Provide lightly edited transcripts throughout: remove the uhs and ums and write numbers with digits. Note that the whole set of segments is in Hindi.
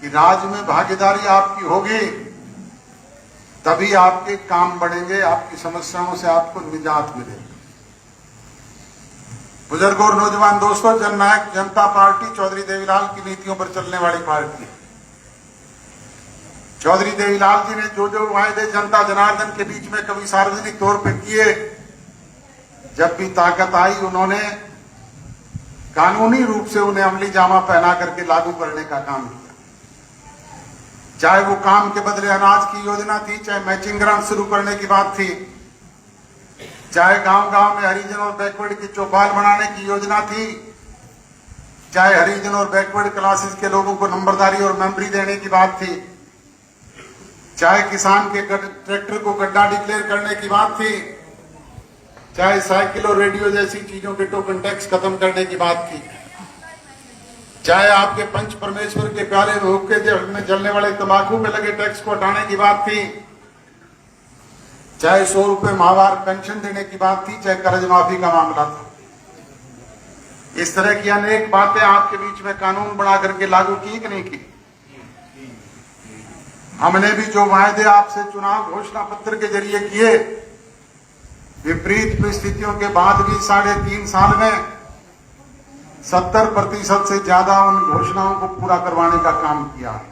कि राज्य में भागीदारी आपकी होगी तभी आपके काम बढ़ेंगे, आपकी समस्याओं से आपको निजात मिलेगी। बुजुर्गों और नौजवान दोस्तों, जननायक जनता पार्टी चौधरी देवीलाल की नीतियों पर चलने वाली पार्टी है। चौधरी देवीलाल जी ने जो जो वायदे जनता जनार्दन के बीच में कभी सार्वजनिक तौर पर किए, जब भी ताकत आई उन्होंने कानूनी रूप से उन्हें अमली जामा पहना करके लागू करने का काम किया। चाहे वो काम के बदले अनाज की योजना थी, चाहे मैचिंग ग्रांट शुरू करने की बात थी, चाहे गांव गांव में हरिजन और बैकवर्ड की चौपाल बनाने की योजना थी, चाहे हरिजन और बैकवर्ड क्लासेस के लोगों को नंबरदारी और मेमोरी देने की बात थी, चाहे किसान के ट्रैक्टर को गड्ढा डिक्लेयर करने की बात थी, चाहे साइकिल और रेडियो जैसी चीजों के टोकन टैक्स खत्म करने की बात थी, चाहे आपके पंच परमेश्वर के प्यारे भोग के में जलने वाले तंबाकू में लगे टैक्स को हटाने की बात थी, चाहे 100 रुपए माहवार पेंशन देने की बात थी, चाहे कर्ज माफी का मामला था। इस तरह की अनेक बातें आपके बीच में कानून बना करके लागू की कि नहीं की? हमने भी जो वायदे आपसे चुनाव घोषणा पत्र के जरिए किए, विपरीत परिस्थितियों के बाद भी 3.5 साल में 70% से ज्यादा उन घोषणाओं को पूरा करवाने का काम किया है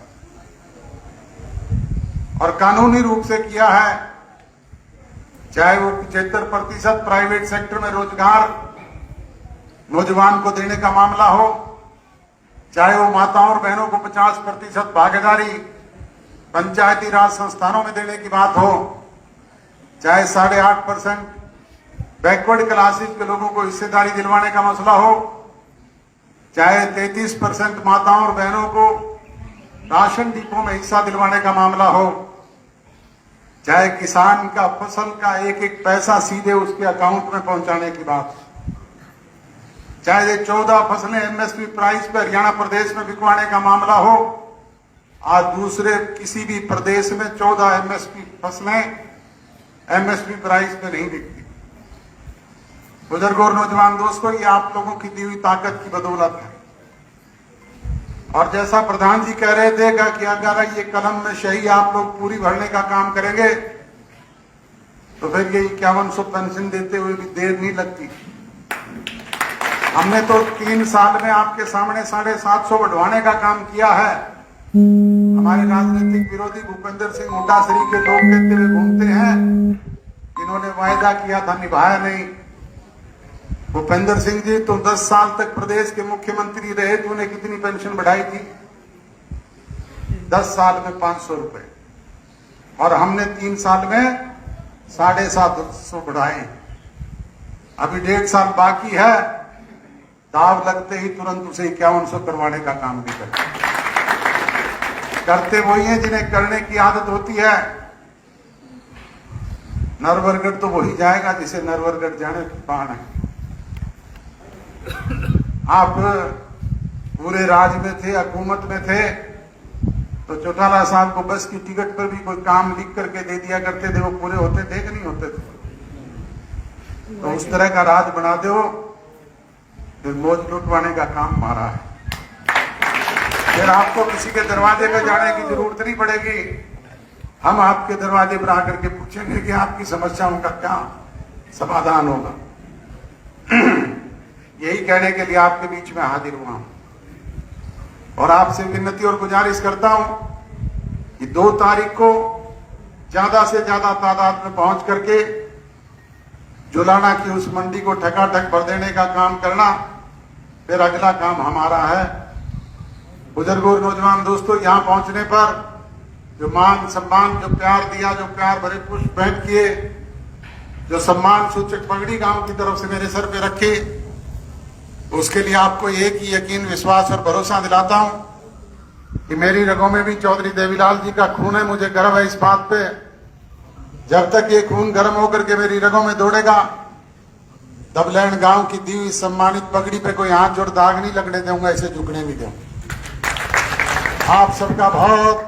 और कानूनी रूप से किया है। चाहे वो 75% प्राइवेट सेक्टर में रोजगार नौजवान को देने का मामला हो, चाहे वो माताओं और बहनों को 50% भागीदारी पंचायती राज संस्थानों में देने की बात हो, चाहे 8.5% बैकवर्ड क्लासेस के लोगों को हिस्सेदारी दिलवाने का मसला हो, चाहे 33% माताओं और बहनों को राशन डिपो में हिस्सा दिलवाने का मामला हो, चाहे किसान का फसल का एक एक पैसा सीधे उसके अकाउंट में पहुंचाने की बात, चाहे 14 फसलें एमएसपी प्राइस पर हरियाणा प्रदेश में बिकवाने का मामला हो। आज दूसरे किसी भी प्रदेश में 14 एमएसपी फसलें एमएसपी प्राइस पे नहीं बिकती। बुजुर्गों और नौजवान दोस्तों, ये आप लोगों की दी हुई ताकत की बदौलत है। और जैसा प्रधान जी कह रहे थे कि अगर ये कलम में शही आप लोग पूरी भरने का काम करेंगे तो फिर ये 5100 पेंशन देते हुए भी देर नहीं लगती। हमने तो 3 साल में आपके सामने 750 बढ़वाने का काम किया है। हमारे राजनीतिक विरोधी भूपेंद्र सिंह हुड्डा श्री के लोग कहते हुए घूमते हैं, इन्होंने वायदा किया था निभाया नहीं। भूपेंद्र सिंह जी तो 10 साल तक प्रदेश के मुख्यमंत्री रहे, तो उन्हें कितनी पेंशन बढ़ाई थी? 10 साल में 500 रुपए, और हमने 3 साल में 750 बढ़ाए। अभी 1.5 साल बाकी है, दाव लगते ही तुरंत उसे 5100 करवाने का काम भी करते वही है जिन्हें करने की आदत होती है। नरवरगढ़ तो वही जाएगा जिसे नरवरगढ़ जाने की पान है। आप पूरे राज में थे, हुकूमत में थे, तो चौटाला साहब को बस की टिकट पर भी कोई काम लिख करके दे दिया करते थे, वो पूरे होते थे कि नहीं होते थे? तो उस तरह का राज बना दो, फिर मौज लुटवाने का काम हमारा है। फिर आपको किसी के दरवाजे पे जाने की जरूरत नहीं पड़ेगी। हम आपके दरवाजे पर आकर के पूछेंगे कि आपकी समस्याओं का क्या समाधान होगा। यही कहने के लिए आपके बीच में हाजिर हुआ हूं और आपसे विनती और गुजारिश करता हूं कि 2 तारीख को ज्यादा से ज्यादा तादाद में पहुंच करके जुलाना की उस मंडी को ठकाठक भर देने का काम करना, फिर अगला काम हमारा है। बुजुर्गों और नौजवान दोस्तों, यहाँ पहुंचने पर जो मान सम्मान, जो प्यार दिया, जो प्यार भरे पुष्प भेंट किए, जो सम्मान सूचक पगड़ी गांव की तरफ से मेरे सर पे रखी, उसके लिए आपको एक ही यकीन, विश्वास और भरोसा दिलाता हूं कि मेरी रगों में भी चौधरी देवीलाल जी का खून है। मुझे गर्व है इस बात पे। जब तक ये खून गर्म होकर के मेरी रगों में दौड़ेगा, दबलैंड गांव की दी हुई सम्मानित पगड़ी पे कोई हाथ जोड़ दाग नहीं लगने दूंगा, इसे झुकने नहीं दूंगा। आप सबका बहुत